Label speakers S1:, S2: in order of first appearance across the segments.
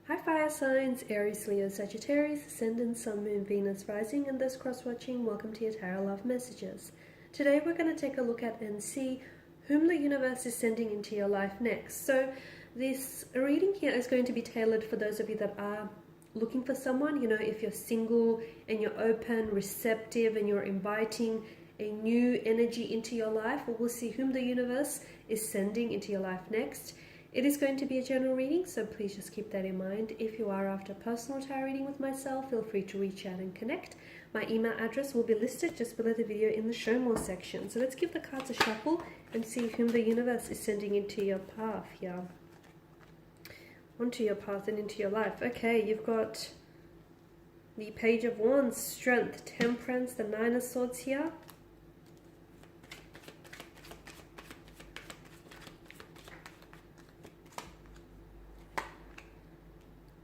S1: Hi fire signs, Aries, Leo, Sagittarius, Ascendant, Sun, Moon, Venus, Rising, and those cross-watching, welcome to your Tarot Love Messages. Today we're going to take a look at and see whom the universe is sending into your life next. So this reading here is going to be tailored for those of you that are looking for someone. You know, if you're single and you're open, receptive, and you're inviting a new energy into your life, we'll see whom the universe is sending into your life next. It is going to be a general reading, so please just keep that in mind. If you are after a personal tarot reading with myself, feel free to reach out and connect. My email address will be listed just below the video in the show more section. So let's give the cards a shuffle and see whom the universe is sending into your path here. Onto your path and into your life. Okay, you've got the Page of Wands, Strength, Temperance, the Nine of Swords here.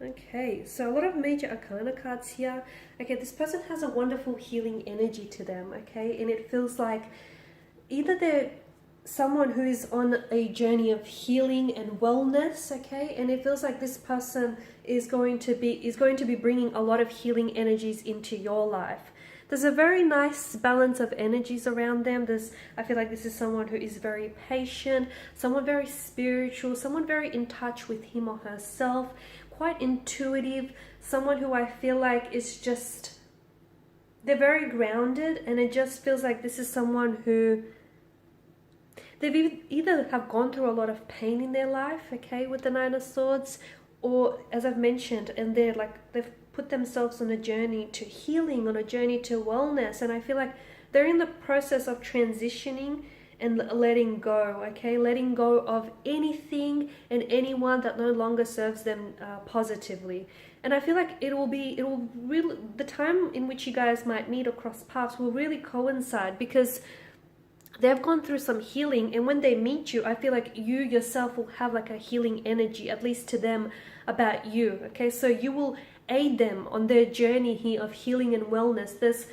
S1: Okay, so a lot of major arcana cards here. Okay, this person has a wonderful healing energy to them, okay? And it feels like either they're someone who is on a journey of healing and wellness, okay? And it feels like this person is going to be bringing a lot of healing energies into your life. There's a very nice balance of energies around them. I feel like this is someone who is very patient, someone very spiritual, someone very in touch with him or herself, quite intuitive, someone who I feel like is just, they're very grounded, and it just feels like this is someone who they've either have gone through a lot of pain in their life, okay, with the Nine of Swords, or as I've mentioned, and they've put themselves on a journey to healing, on a journey to wellness, and I feel like they're in the process of transitioning and letting go, okay? Letting go of anything and anyone that no longer serves them positively. And I feel like the time in which you guys might meet or cross paths will really coincide, because they've gone through some healing, and when they meet you, I feel like you yourself will have like a healing energy, at least to them, about you, okay? So you will aid them on their journey here of healing and wellness.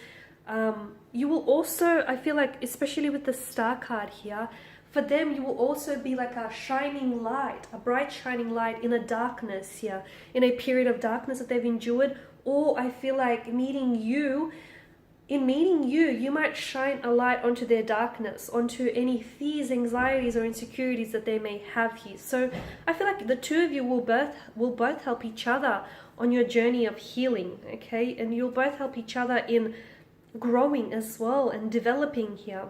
S1: You will also, I feel like, especially with the Star card here, for them you will also be like a shining light, a bright shining light in a darkness here, in a period of darkness that they've endured. Or I feel like in meeting you, you might shine a light onto their darkness, onto any fears, anxieties, or insecurities that they may have here. So I feel like the two of you will both help each other on your journey of healing, okay? And you'll both help each other in growing as well, and developing here,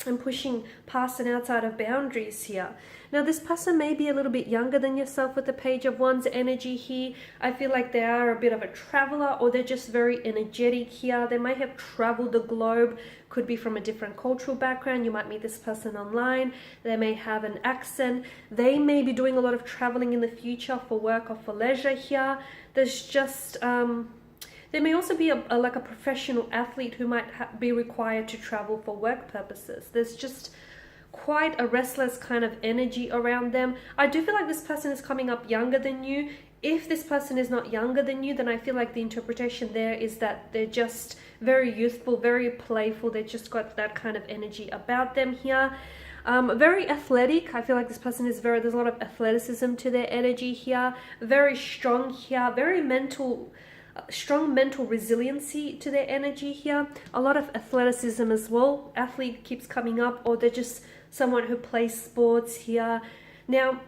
S1: and pushing past and outside of boundaries here. Now this person may be a little bit younger than yourself with the Page of Wands energy here. I feel like they are a bit of a traveler, or they're just very energetic here. They might have traveled the globe, could be from a different cultural background. You might meet this person online. They may have an accent. They may be doing a lot of traveling in the future for work or for leisure here. There's just there may also be like a professional athlete who might be required to travel for work purposes. There's just quite a restless kind of energy around them. I do feel like this person is coming up younger than you. If this person is not younger than you, then I feel like the interpretation there is that they're just very youthful, very playful. They've just got that kind of energy about them here. Very athletic. I feel like this person is there's a lot of athleticism to their energy here. Very strong here. Very strong mental resiliency to their energy here. A lot of athleticism as well. Athlete keeps coming up, or they're just someone who plays sports here. Now,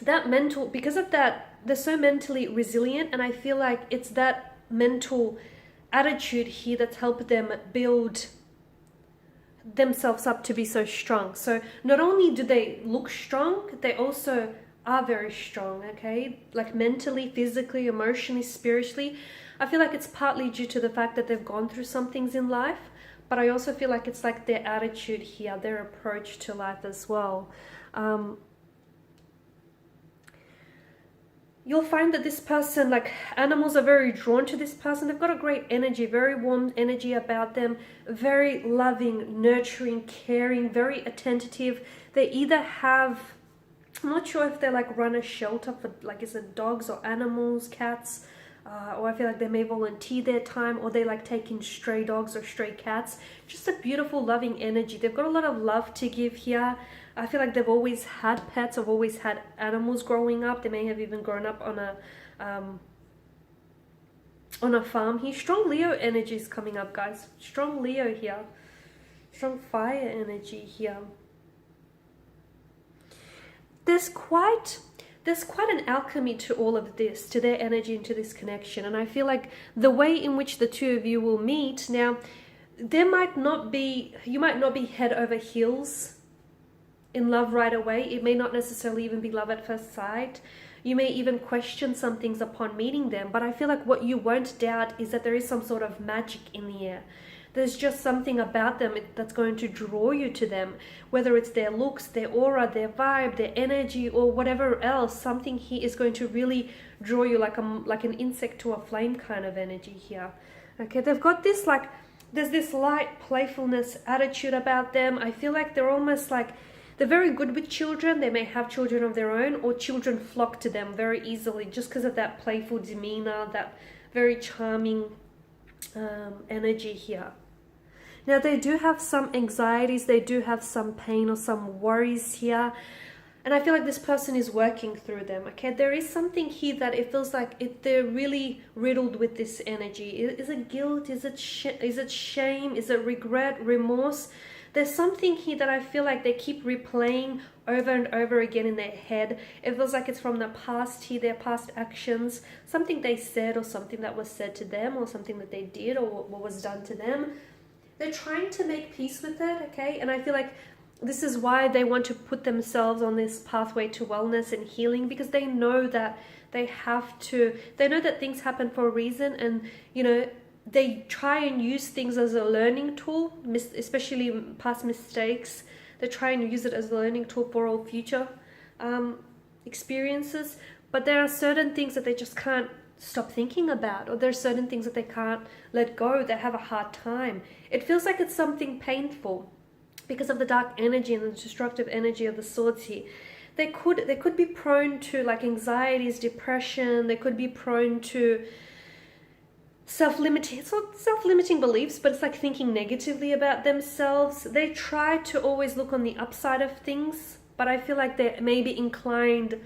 S1: because of that, they're so mentally resilient, and I feel like it's that mental attitude here that's helped them build themselves up to be so strong. So not only do they look strong, they also are very strong, okay? Like mentally, physically, emotionally, spiritually. I feel like it's partly due to the fact that they've gone through some things in life, but I also feel like it's like their attitude here, their approach to life as well. You'll find that this person, like animals are very drawn to this person. They've got a great energy, very warm energy about them, very loving, nurturing, caring, very attentive. They either have, I'm not sure if they like run a shelter for, like, is it dogs or animals, cats, or I feel like they may volunteer their time, or they like taking stray dogs or stray cats. Just a beautiful, loving energy. They've got a lot of love to give here. I feel like they've always had pets, or always had animals growing up. They may have even grown up on a farm here. Strong Leo energy is coming up, guys. Strong Leo here. Strong fire energy here. There's quite an alchemy to all of this, to their energy and to this connection. And I feel like the way in which the two of you will meet, now, you might not be head over heels in love right away. It may not necessarily even be love at first sight. You may even question some things upon meeting them, but I feel like what you won't doubt is that there is some sort of magic in the air. There's just something about them that's going to draw you to them, whether it's their looks, their aura, their vibe, their energy, or whatever else. Something here is going to really draw you like an insect to a flame kind of energy here. Okay, they've got this like, there's this light playfulness attitude about them. I feel like they're almost like, they're very good with children. They may have children of their own, or children flock to them very easily just because of that playful demeanor, that very charming energy here. Now, they do have some anxieties, they do have some pain or some worries here. And I feel like this person is working through them, okay? There is something here that it feels like they're really riddled with this energy. Is it guilt? Is it shame? Is it regret, remorse? There's something here that I feel like they keep replaying over and over again in their head. It feels like it's from the past here, their past actions, something they said or something that was said to them or something that they did or what was done to them. They're trying to make peace with it, okay? And I feel like this is why they want to put themselves on this pathway to wellness and healing, because they know that they know that things happen for a reason, and, you know, they try and use things as a learning tool, especially past mistakes. They try and use it as a learning tool for all future experiences. But there are certain things that they just can't stop thinking about, or there's certain things that they can't let go. They have a hard time. It feels like it's something painful because of the dark energy and the destructive energy of the swords here. They could be prone to like anxieties, depression. They could be prone to self-limiting, it's not self-limiting beliefs, but it's like thinking negatively about themselves. They try to always look on the upside of things, but I feel like they may be inclined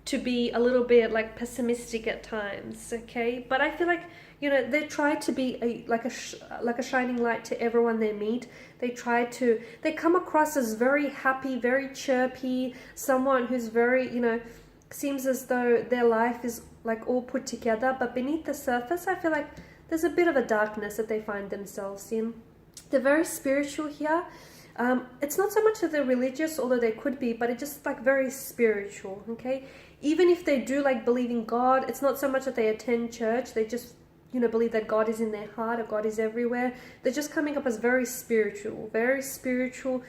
S1: to be a little bit like pessimistic at times, okay? But I feel like, you know, they try to be like a shining light to everyone they meet. They come across as very happy, very chirpy, someone who's very, you know, seems as though their life is like all put together, but beneath the surface I feel like there's a bit of a darkness that they find themselves in. They're very spiritual here. It's not so much that they're religious, although they could be, but it's just like very spiritual, okay? Even if they do like believe in God, it's not so much that they attend church. They just, you know, believe that God is in their heart or God is everywhere. They're just coming up as very spiritual, very spiritual.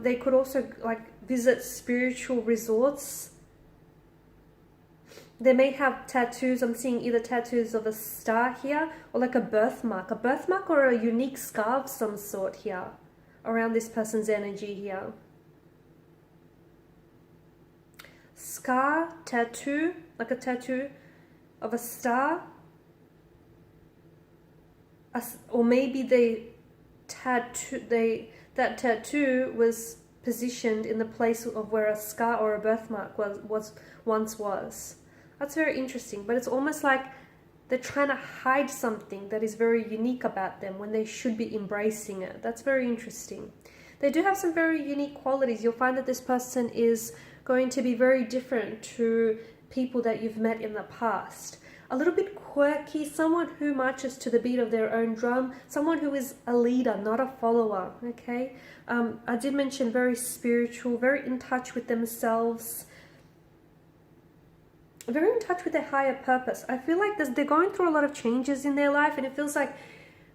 S1: They could also like visit spiritual resorts. They may have tattoos. I'm seeing either tattoos of a star here or like a birthmark or a unique scar of some sort here around this person's energy here. Scar, tattoo, like a tattoo of a star. Or maybe that tattoo was positioned in the place of where a scar or a birthmark once was. That's very interesting, but it's almost like they're trying to hide something that is very unique about them when they should be embracing it. That's very interesting. They do have some very unique qualities. You'll find that this person is going to be very different to people that you've met in the past. A little bit quirky, someone who marches to the beat of their own drum, someone who is a leader, not a follower, okay? I did mention very spiritual, very in touch with themselves, very in touch with their higher purpose. I feel like they're going through a lot of changes in their life, and it feels like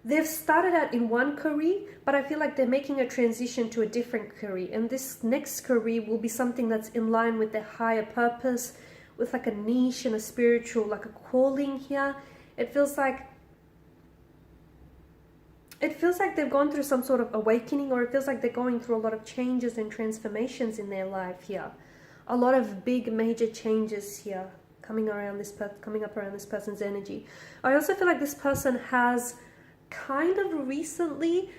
S1: they've started out in one career, but I feel like they're making a transition to a different career, and this next career will be something that's in line with their higher purpose, with like a niche and a spiritual, like a calling here. It feels like they've gone through some sort of awakening, or it feels like they're going through a lot of changes and transformations in their life here. A lot of big major changes here coming up around this person's energy. I also feel like this person has kind of recently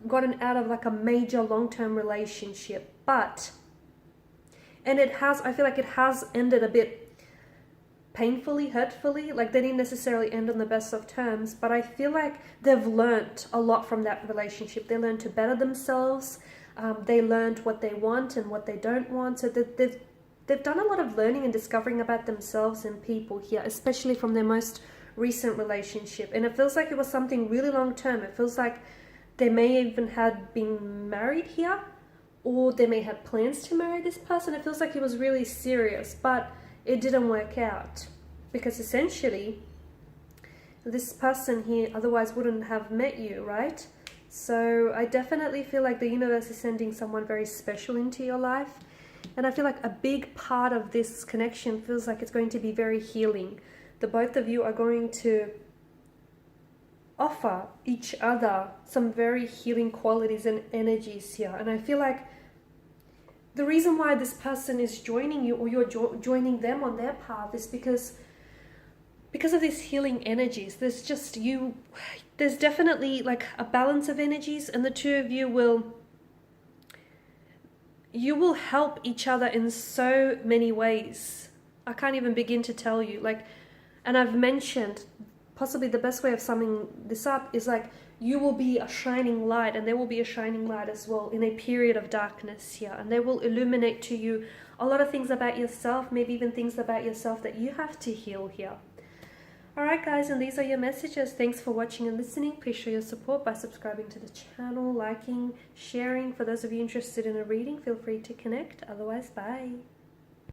S1: gotten out of like a major long-term relationship, I feel like it has ended a bit painfully, hurtfully. Like they didn't necessarily end on the best of terms, but I feel like they've learned a lot from that relationship. They learned to better themselves. They learned what they want and what they don't want. So they've done a lot of learning and discovering about themselves and people here, especially from their most recent relationship. And it feels like it was something really long term. It feels like they may even have been married here, or they may have plans to marry this person. It feels like it was really serious, but it didn't work out because essentially this person here otherwise wouldn't have met you, right? So I definitely feel like the universe is sending someone very special into your life. And I feel like a big part of this connection feels like it's going to be very healing. The both of you are going to offer each other some very healing qualities and energies here. And I feel like the reason why this person is joining you, or you're joining them on their path, is because of these healing energies. There's definitely like a balance of energies, and the two of you will help each other in so many ways. I can't even begin to tell you. And I've mentioned possibly the best way of summing this up is like, you will be a shining light, and there will be a shining light as well in a period of darkness here, and they will illuminate to you a lot of things about yourself, maybe even things about yourself that you have to heal here. Alright guys, and these are your messages. Thanks for watching and listening. Please show your support by subscribing to the channel, liking, sharing. For those of you interested in a reading, feel free to connect. Otherwise, bye.